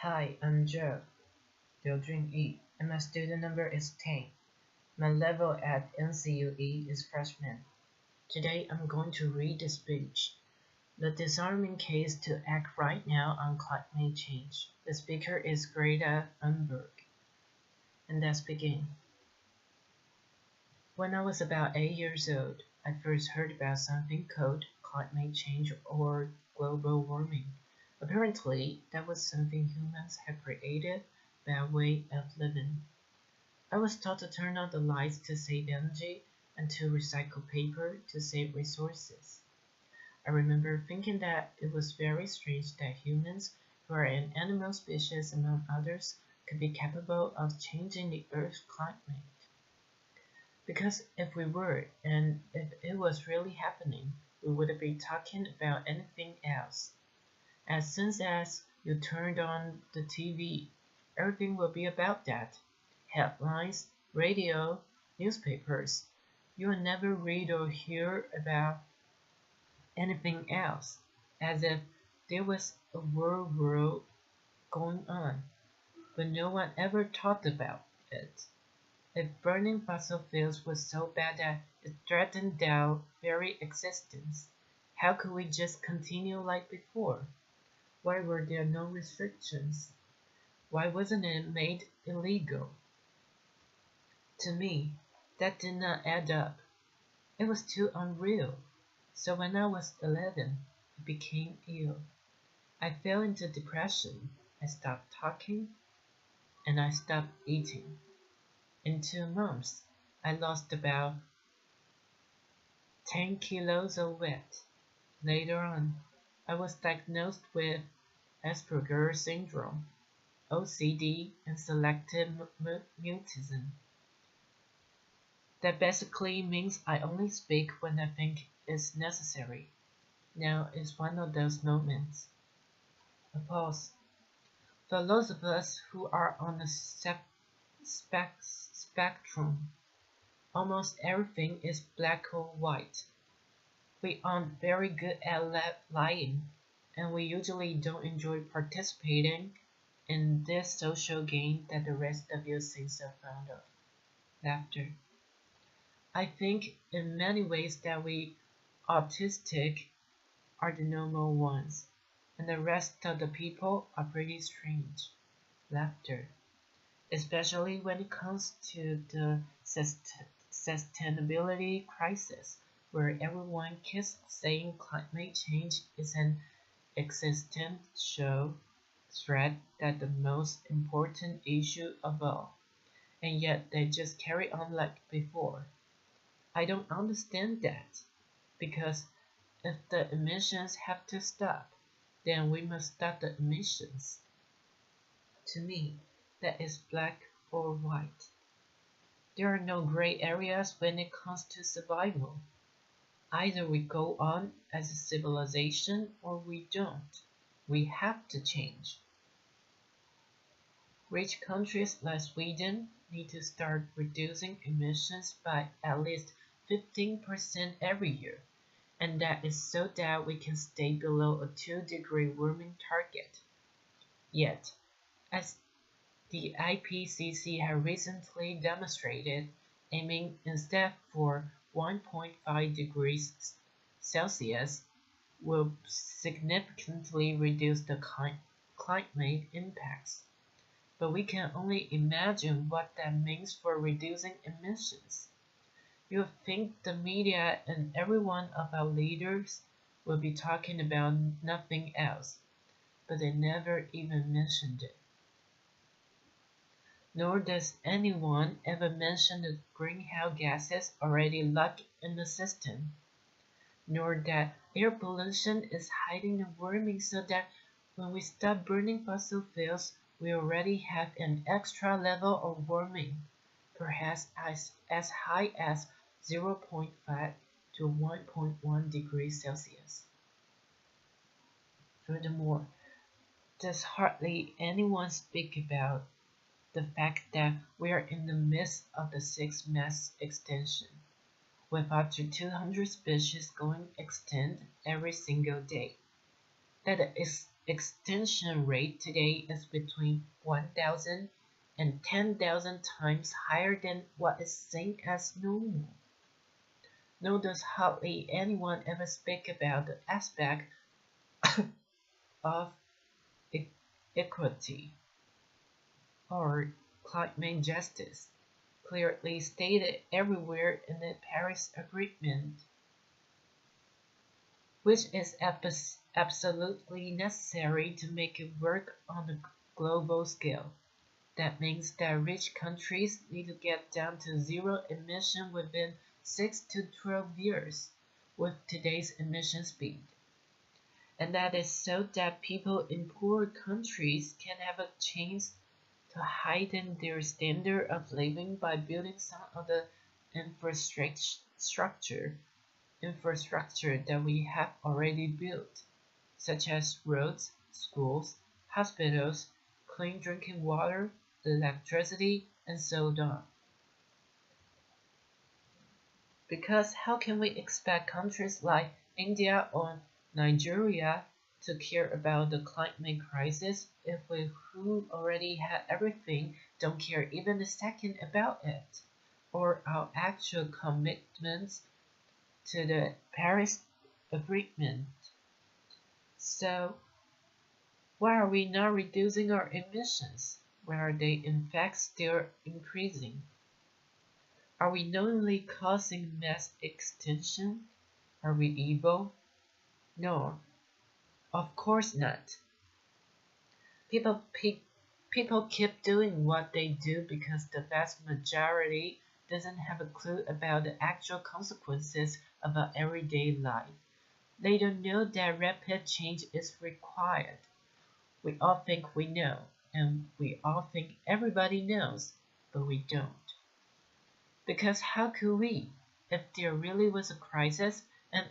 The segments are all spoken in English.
Hi, I'm Joe, E, and my student number is 10. My level at NCUE is freshman. Today I'm going to read the speech, The Disarming Case to Act Right Now on Climate Change. The speaker is Greta Thunberg. And let's begin. When I was about 8 years old, I first heard about something called climate change or global warming. Apparently, that was something humans had created by a way of living. I was taught to turn on the lights to save energy and to recycle paper to save resources. I remember thinking that it was very strange that humans, who are an animal species among others, could be capable of changing the Earth's climate. Because if we were, and if it was really happening, we wouldn't be talking about anything else. As soon as you turned on the TV, everything will be about that. Headlines, radio, newspapers. You will never read or hear about anything else, as if there was a world going on, but no one ever thought about it. If burning fossil fuels was so bad that it threatened our very existence, how could we just continue like before? Why were there no restrictions? Why wasn't it made illegal? To me, that did not add up. It was too unreal. So when I was 11, I became ill. I fell into depression. I stopped talking and I stopped eating. In 2 months, I lost about 10 kilos of weight. Later on, I was diagnosed with Asperger's syndrome, OCD, and selective mutism. That basically means I only speak when I think it's necessary. Now is one of those moments. A pause. For those of us who are on the spectrum, almost everything is black or white. We aren't very good at lying, and we usually don't enjoy participating in this social game that the rest of you seem so fond of. Laughter. I think in many ways that we autistic are the normal ones, and the rest of the people are pretty strange. Laughter. Especially when it comes to the sustainability crisis, where everyone keeps saying climate change is an existential threat, that the most important issue of all, and yet they just carry on like before. I don't understand that, because if the emissions have to stop, then we must stop the emissions. To me, that is black or white. There are no gray areas when it comes to survival. Either we go on as a civilization or we don't. We have to change. Rich countries like Sweden need to start reducing emissions by at least 15% every year, and that is so that we can stay below a 2-degree warming target. Yet, as the IPCC has recently demonstrated, aiming instead for 1.5 degrees Celsius will significantly reduce the climate impacts. But we can only imagine what that means for reducing emissions. You would think the media and every one of our leaders will be talking about nothing else, but they never even mentioned it. Nor does anyone ever mention the greenhouse gases already locked in the system, nor that air pollution is hiding the warming, so that when we stop burning fossil fuels, we already have an extra level of warming, perhaps as high as 0.5 to 1.1 degrees Celsius. Furthermore, does hardly anyone speak about the fact that we are in the midst of the 6th mass extinction, with up to 200 species going extinct every single day. That extinction rate today is between 1,000 and 10,000 times higher than what is seen as normal. Nor does hardly anyone ever speak about the aspect of equity or climate justice, clearly stated everywhere in the Paris Agreement, which is absolutely necessary to make it work on a global scale. That means that rich countries need to get down to zero emission within 6 to 12 years with today's emission speed. And that is so that people in poor countries can have a chance to heighten their standard of living by building some of the infrastructure that we have already built, such as roads, schools, hospitals, clean drinking water, electricity, and so on. Because how can we expect countries like India or Nigeria to care about the climate crisis if we who already had everything don't care even a second about it, or our actual commitments to the Paris Agreement? So, why are we not reducing our emissions? Why are they in fact still increasing? Are we knowingly causing mass extinction? Are we evil? No, of course not. People keep doing what they do because the vast majority doesn't have a clue about the actual consequences of our everyday life. They don't know that rapid change is required. We all think we know, and we all think everybody knows, but we don't. Because how could we, if there really was a crisis, and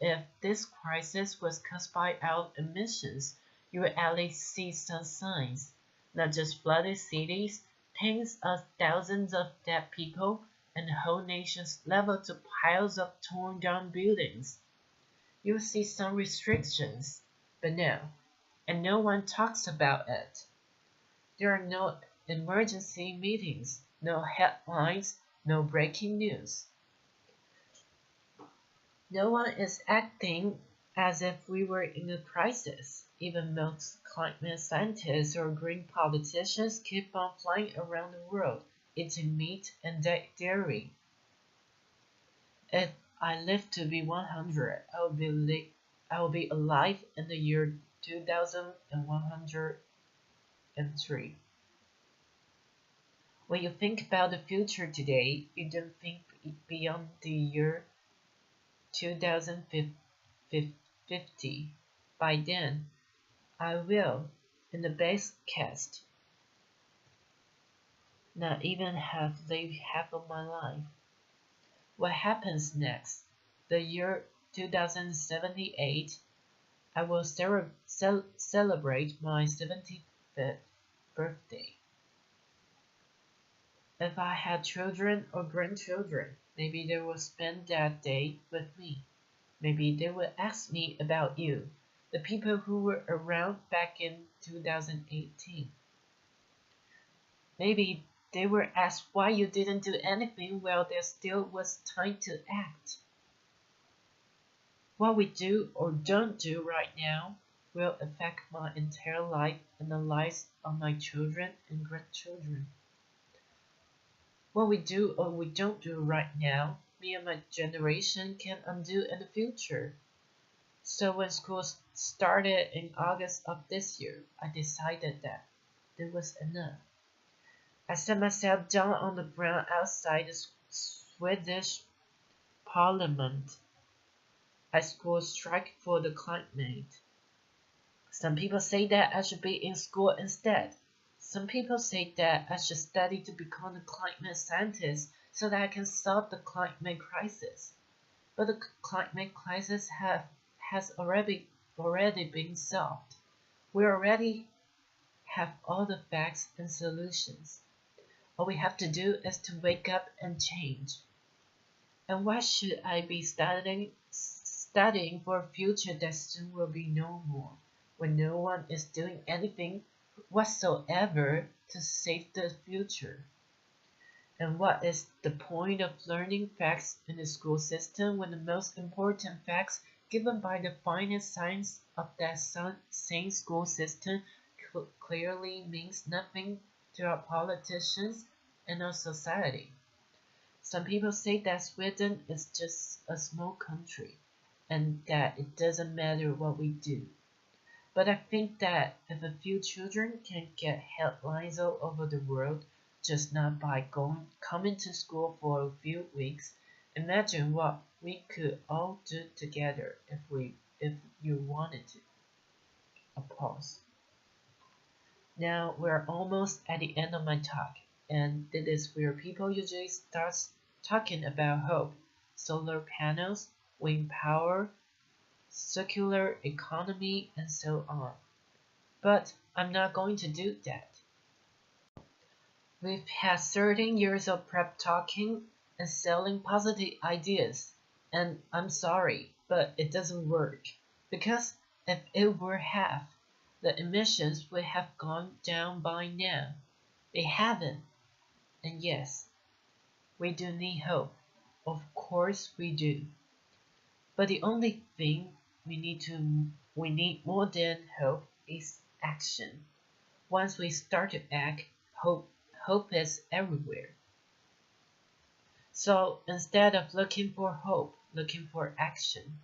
if this crisis was caused by our emissions, you would at least see some signs, not just flooded cities, tens of thousands of dead people, and whole nations leveled to piles of torn down buildings. You'll see some restrictions, but no, and no one talks about it. There are no emergency meetings, no headlines, no breaking news. No one is acting as if we were in a crisis. Even most climate scientists or green politicians keep on flying around the world, eating meat and dairy. If I live to be 100, I will be alive in the year 2103. When you think about the future today, you don't think beyond the year 2050. By then, I will, in the best case, not even have lived half of my life. What happens next? The year 2078, I will celebrate my 75th birthday. If I had children or grandchildren, maybe they will spend that day with me. Maybe they will ask me about you, the people who were around back in 2018. Maybe they were asked why you didn't do anything while there still was time to act. What we do or don't do right now will affect my entire life and the lives of my children and grandchildren. What we do or we don't do right now, me and my generation can undo in the future. So when school started in August of this year, I decided that it was enough. I sat myself down on the ground outside the Swedish Parliament. I scored strike for the climate. Some people say that I should be in school instead. Some people say that I should study to become a climate scientist so that I can solve the climate crisis. But the climate crisis has already been solved. We already have all the facts and solutions. All we have to do is to wake up and change. And why should I be studying for a future that soon will be no more? when no one is doing anything whatsoever to save the future? And what is the point of learning facts in the school system when the most important facts given by the finest science of that same school system clearly means nothing to our politicians and our society? Some people say that Sweden is just a small country and that it doesn't matter what we do. But I think that if a few children can get headlines all over the world just not by coming to school for a few weeks, imagine what we could all do together if you wanted to. A pause. Now we're almost at the end of my talk, and this is where people usually start talking about hope, solar panels, wind power, circular economy, and so on. But I'm not going to do that. We've had 13 years of prep talking and selling positive ideas, and I'm sorry, but it doesn't work. Because if it were half, the emissions would have gone down by now. They haven't. And yes, we do need hope. Of course we do. But the only thing we need more than hope is action. Once we start to act, hope is everywhere. So instead of looking for hope, looking for action,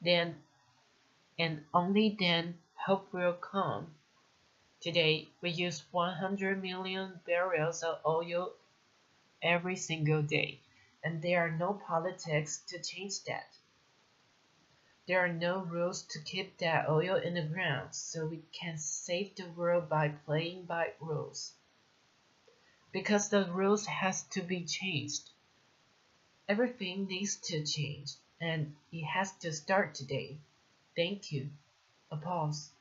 then and only then hope will come. Today we use 100 million barrels of oil every single day, and there are no politics to change that. There are no rules to keep that oil in the ground, so we can save the world by playing by rules. Because the rules has to be changed. Everything needs to change, and it has to start today. Thank you. A pause.